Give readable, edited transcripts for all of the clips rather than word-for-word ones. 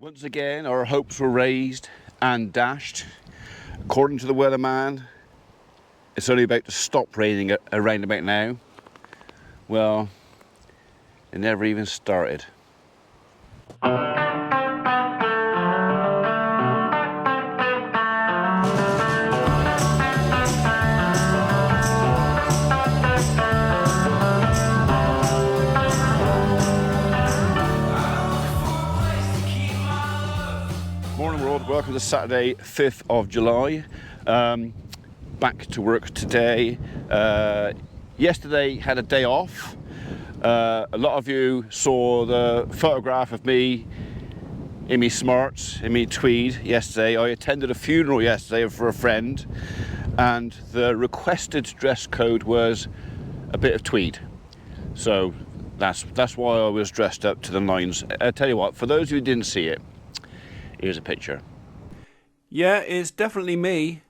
Once again, our hopes were raised and dashed. According to the weatherman, it's only about to stop raining around about now. Well, it never even started. Welcome to Saturday, 5th of July. Back to work today. Yesterday had a day off. A lot of you saw the photograph of me in me smarts, in me tweed yesterday. I attended a funeral yesterday for a friend, and the requested dress code was a bit of tweed. So that's why I was dressed up to the nines. I tell you what, for those who didn't see it, here's a picture. Yeah, it's definitely me.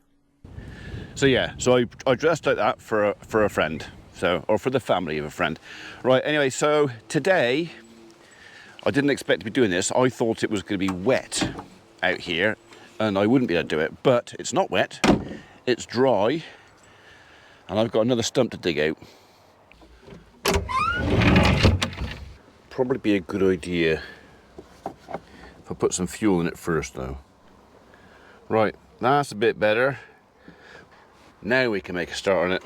So yeah, so I dressed like that for a friend, or for the family of a friend. Right, anyway, so today, I didn't expect to be doing this. I thought it was going to be wet out here, and I wouldn't be able to do it, but it's not wet, it's dry, and I've got another stump to dig out. Probably be a good idea if I put some fuel in it first though. Right, that's a bit better. Now we can make a start on it.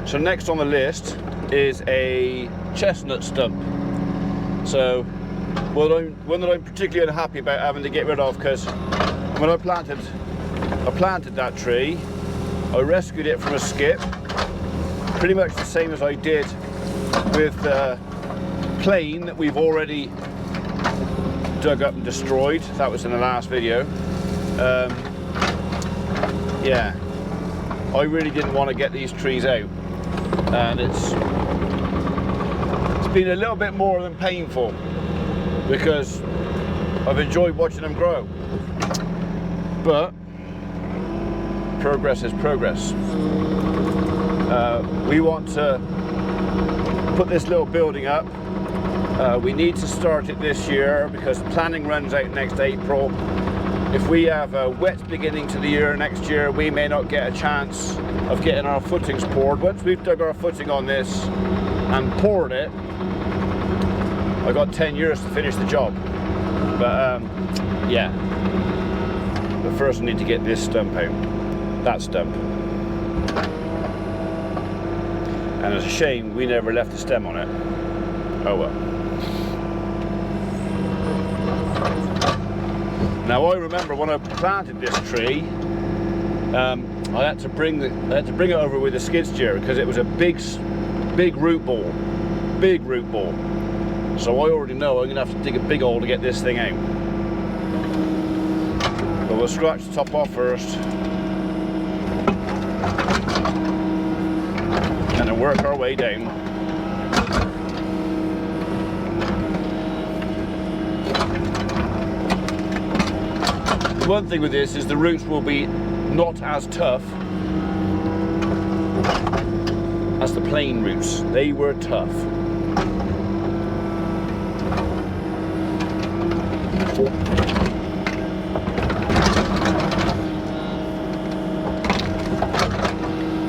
So next on the list is a chestnut stump. So one that I'm particularly unhappy about having to get rid of, because when I planted that tree, I rescued it from a skip, pretty much the same as I did with the plane that we've already dug up and destroyed. That was in the last video. Yeah, I really didn't want to get these trees out, and it's been a little bit more than painful because I've enjoyed watching them grow. But progress is progress. We want to put this little building up. We need to start it this year because planning runs out next April. If we have a wet beginning to the year next year, we may not get a chance of getting our footings poured. Once we've dug our footing on this and poured it, I've got 10 years to finish the job. But yeah, but first I need to get this stump out, that stump. And it's a shame we never left the stem on it. Oh well. Now I remember when I planted this tree, I had to bring it over with a skid steer because it was a big root ball, big root ball. So I already know I'm gonna have to dig a big hole to get this thing out. But we'll scratch the top off first, and then work our way down. The one thing with this is the roots will be not as tough as the plain roots. They were tough.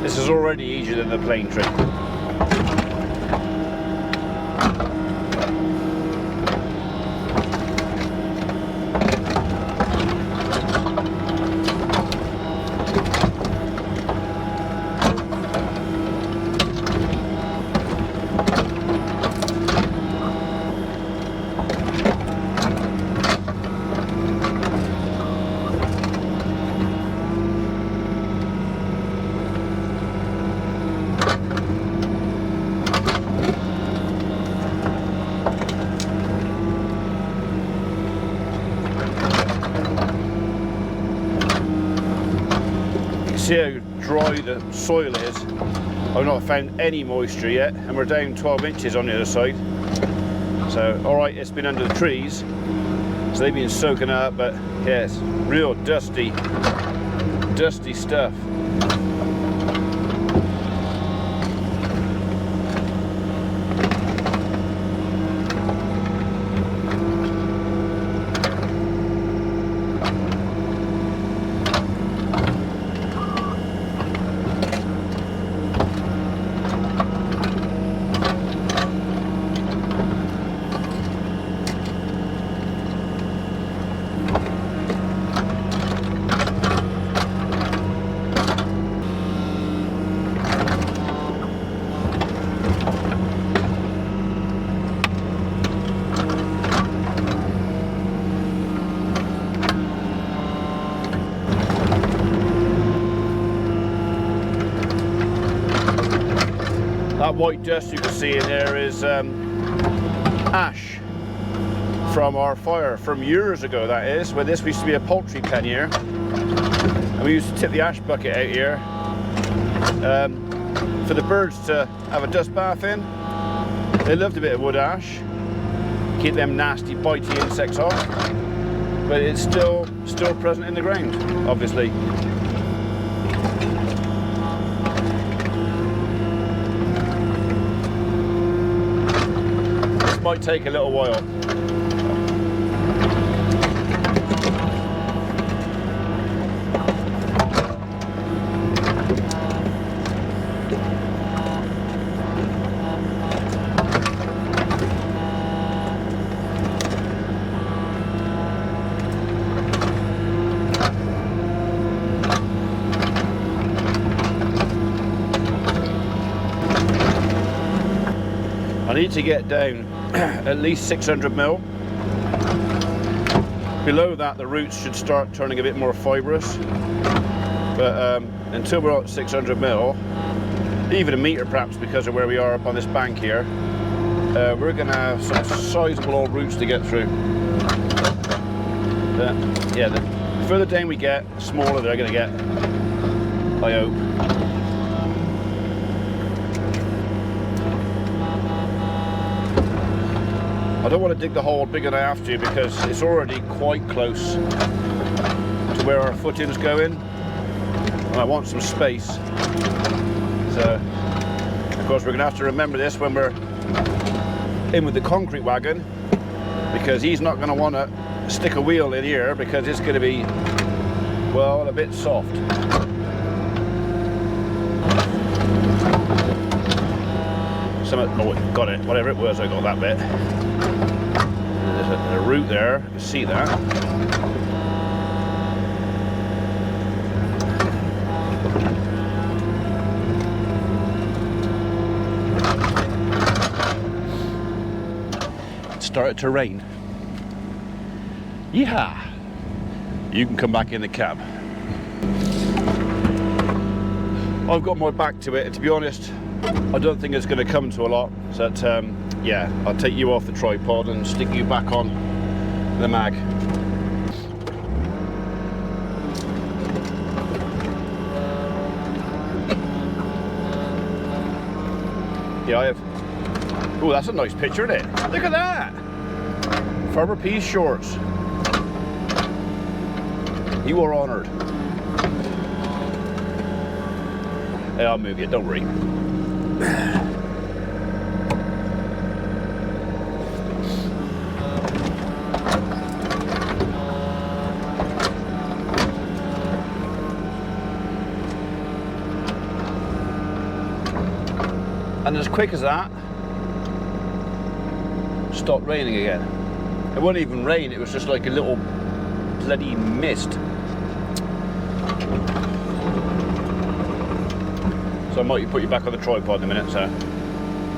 This is already easier than the plain tree. See how dry the soil is. I've not found any moisture yet, and we're down 12 inches on the other side. So, alright, it's been under the trees, so they've been soaking up, but yeah, it's real dusty stuff. That white dust you can see in there is ash from our fire from years ago, that is, when this used to be a poultry pen here. And we used to tip the ash bucket out here for the birds to have a dust bath in. They loved a bit of wood ash, keep them nasty bitey insects off, but it's still present in the ground, obviously. This might take a little while. I need to get down at least 600 mil. Below that, the roots should start turning a bit more fibrous. But until we're at 600 mil, even a metre perhaps, because of where we are up on this bank here, we're going to have some sizable old roots to get through. But yeah, the further down we get, the smaller they're going to get, I hope. I don't want to dig the hole bigger than I have to because it's already quite close to where our footings go in, and I want some space. So, of course, we're going to have to remember this when we're in with the concrete wagon, because he's not going to want to stick a wheel in here because it's going to be, well, a bit soft. Oh, got it. Whatever it was, I got that bit. There's a root there. You can see that. It started to rain. Yeehaw! You can come back in the cab. I've got my back to it, and to be honest, I don't think it's going to come to a lot. So that, yeah, I'll take you off the tripod and stick you back on the mag. Yeah, I have. Oh, that's a nice picture, isn't it? Look at that! Farmer P's shorts. You are honoured. Hey, I'll move you, don't worry. And as quick as that, stopped raining again. It wasn't even rain, it was just like a little bloody mist. So I might put you back on the tripod in a minute, so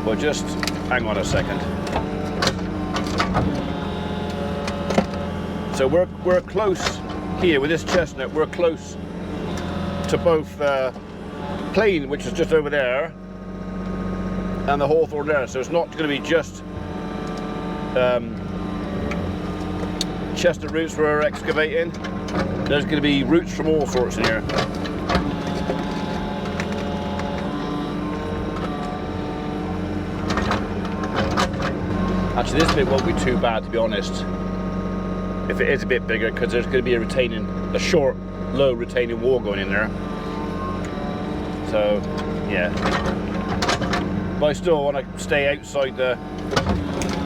well, just hang on a second. So we're close here with this chestnut. We're close to both plain, which is just over there, and the hawthorn there. So it's not going to be just chestnut roots for excavating. There's going to be roots from all sorts in here. Actually, this bit won't be too bad, to be honest, if it is a bit bigger, because there's going to be a short, low retaining wall going in there. So, yeah. But I still want to stay outside the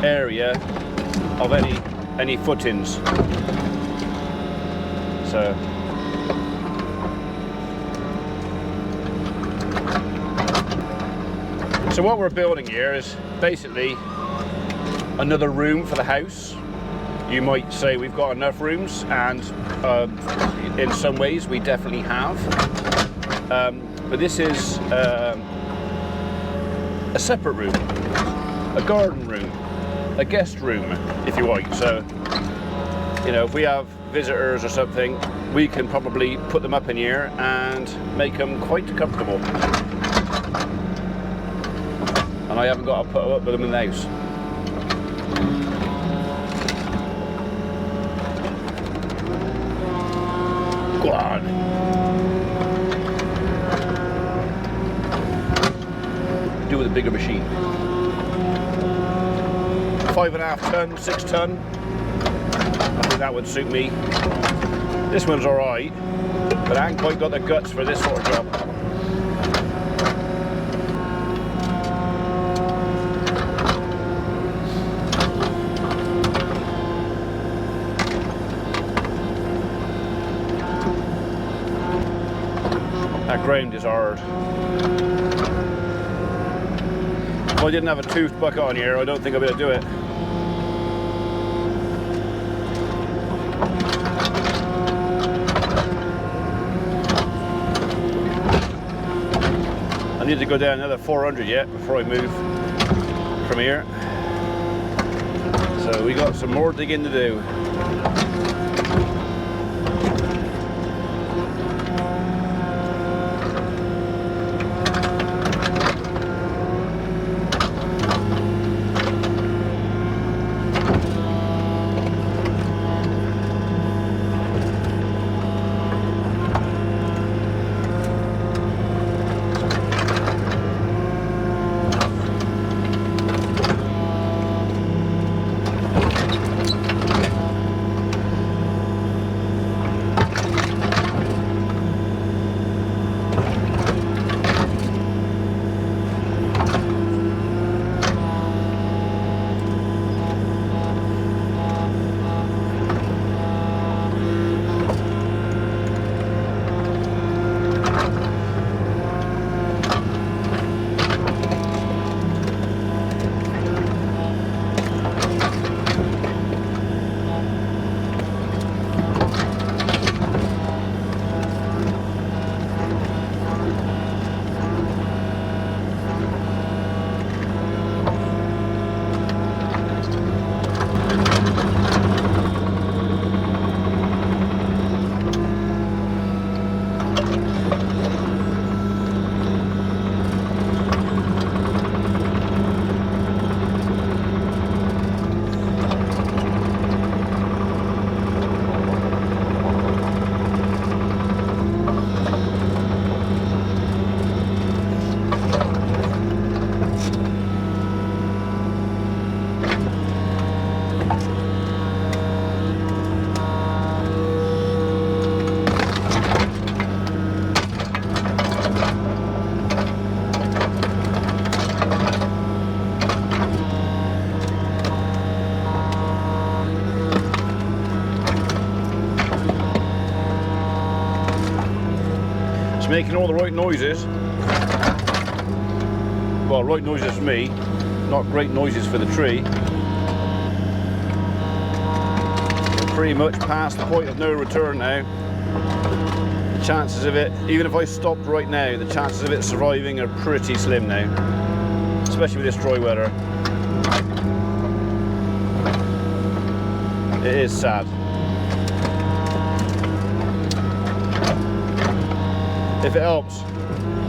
area of any footings. So what we're building here is basically another room for the house. You might say we've got enough rooms, and in some ways we definitely have. But this is a separate room, a garden room, a guest room, if you like. So, you know, if we have visitors or something, we can probably put them up in here and make them quite comfortable. I haven't got to put up with them in the house. Go on. Do with a bigger machine. 5.5 ton, 6 ton. I think that would suit me. This one's alright, but I ain't quite got the guts for this sort of job. That ground is hard. If I didn't have a toothed bucket on here, I don't think I'd be able to do it. I need to go down another 400 yet before I move from here. So we got some more digging to do. It's making all the right noises. Well, right noises for me, not great noises for the tree. We're pretty much past the point of no return now. The chances of it, even if I stopped right now, the chances of it surviving are pretty slim now. Especially with this dry weather. It is sad. If it helps,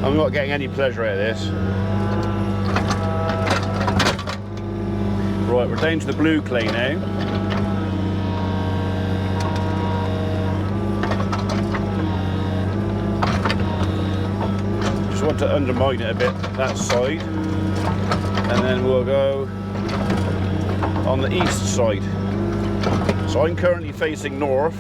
I'm not getting any pleasure out of this. Right, we're down to the blue clay now. Just want to undermine it a bit, that side. And then we'll go on the east side. So I'm currently facing north.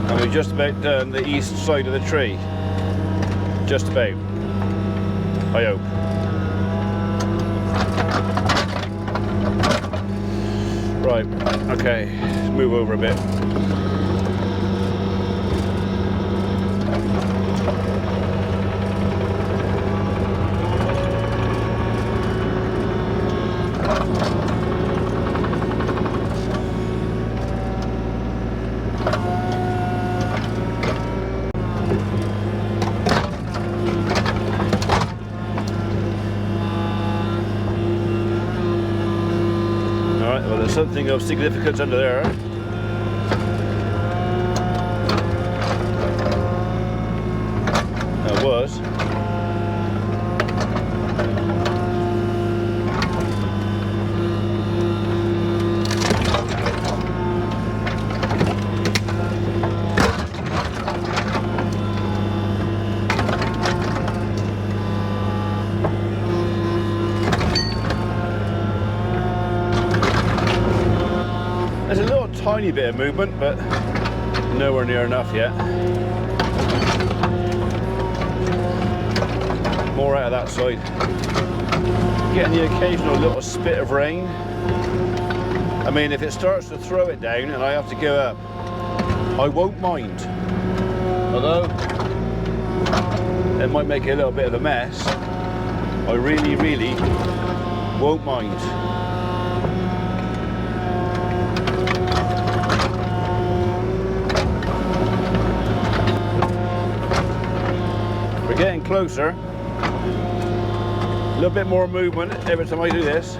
And we've just about done the east side of the tree. Just about. I hope. Right, okay, let's move over a bit. Well, there's something of significance under there. There was. tiny bit of movement, but nowhere near enough yet. More out of that side. Getting the occasional little spit of rain. I mean, if it starts to throw it down and I have to give up, I won't mind. Although it might make it a little bit of a mess, I really, really won't mind. We're getting closer. A little bit more movement every time I do this.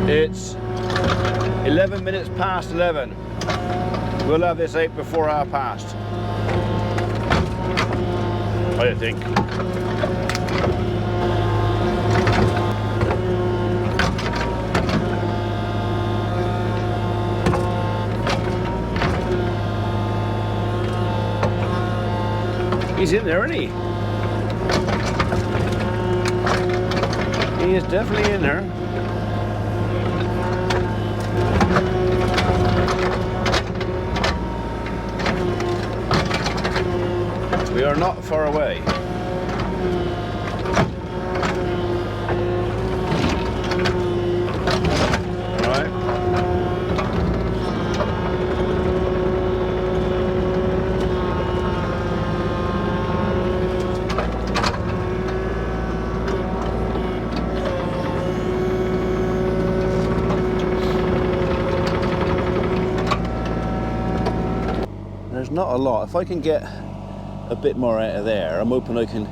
It's 11 minutes past 11. We'll have this out before past. I think. He's in there, isn't he? He is definitely in there. We are not far away. All right. There's not a lot. If I can get a bit more out of there, I'm hoping I can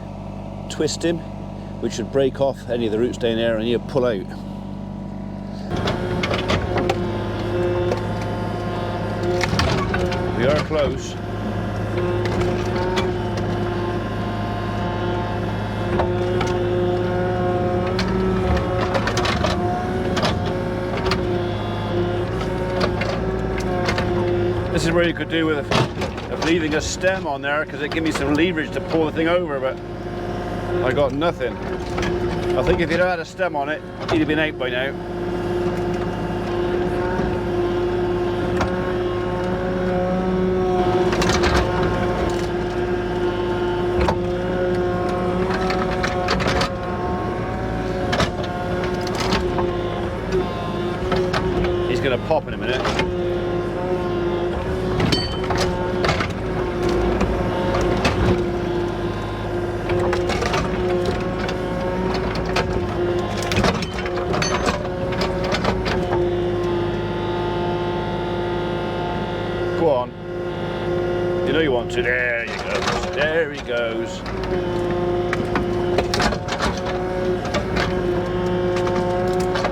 twist him, which should break off any of the roots down there and he'll pull out. We are close. This is where you could do with leaving a stem on there, because it gives me some leverage to pull the thing over, but I got nothing. I think if you'd had a stem on it, he'd have been out by now. He's going to pop in a minute. Go on. You know you want to. There you go. There he goes.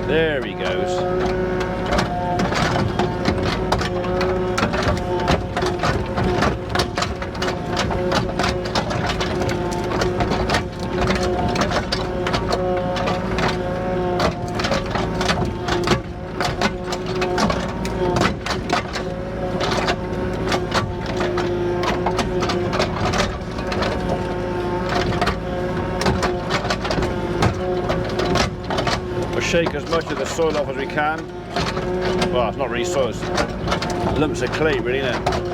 There he goes. Shake as much of the soil off as we can. Well, it's not really soil, it's lumps of clay really, isn't it?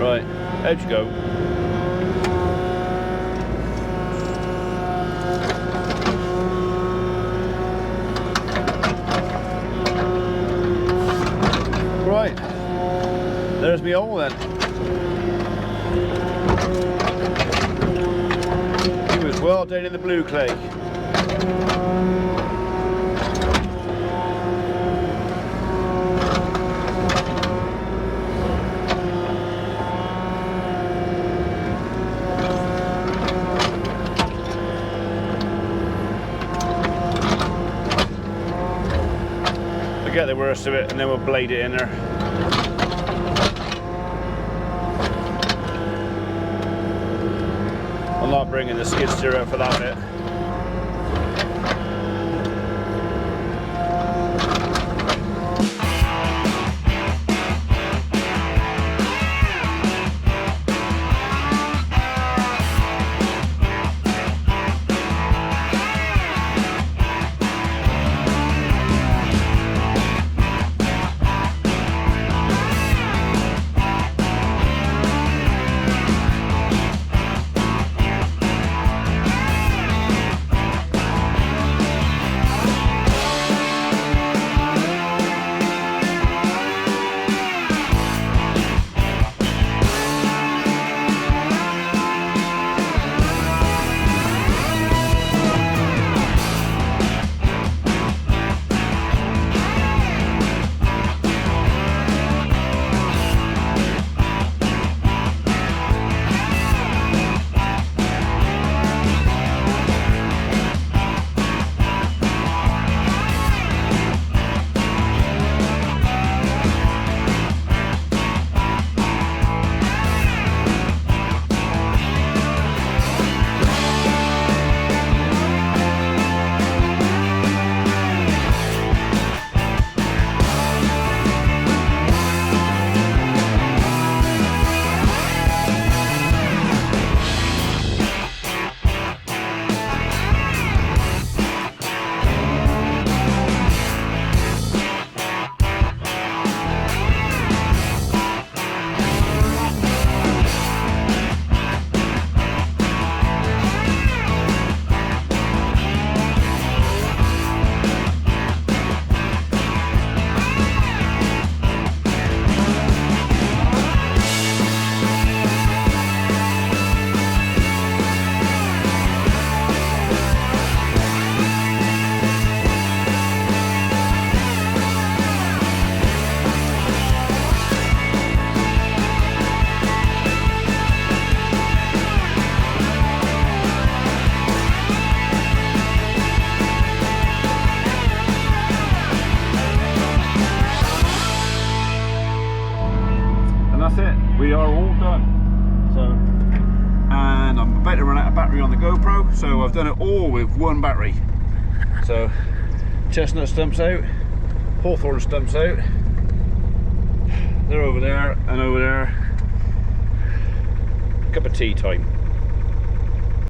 Right, out you go. Right, there's me hole then. He was well down in the blue clay. get the worst of it, and then we'll blade it in there. I'm not bringing the skid steer out for that bit. We are all done. So, and I'm about to run out of battery on the GoPro, so I've done it all with one battery. So, Chestnut stumps out, Hawthorn stumps out. They're over there and over there. Cup of tea time.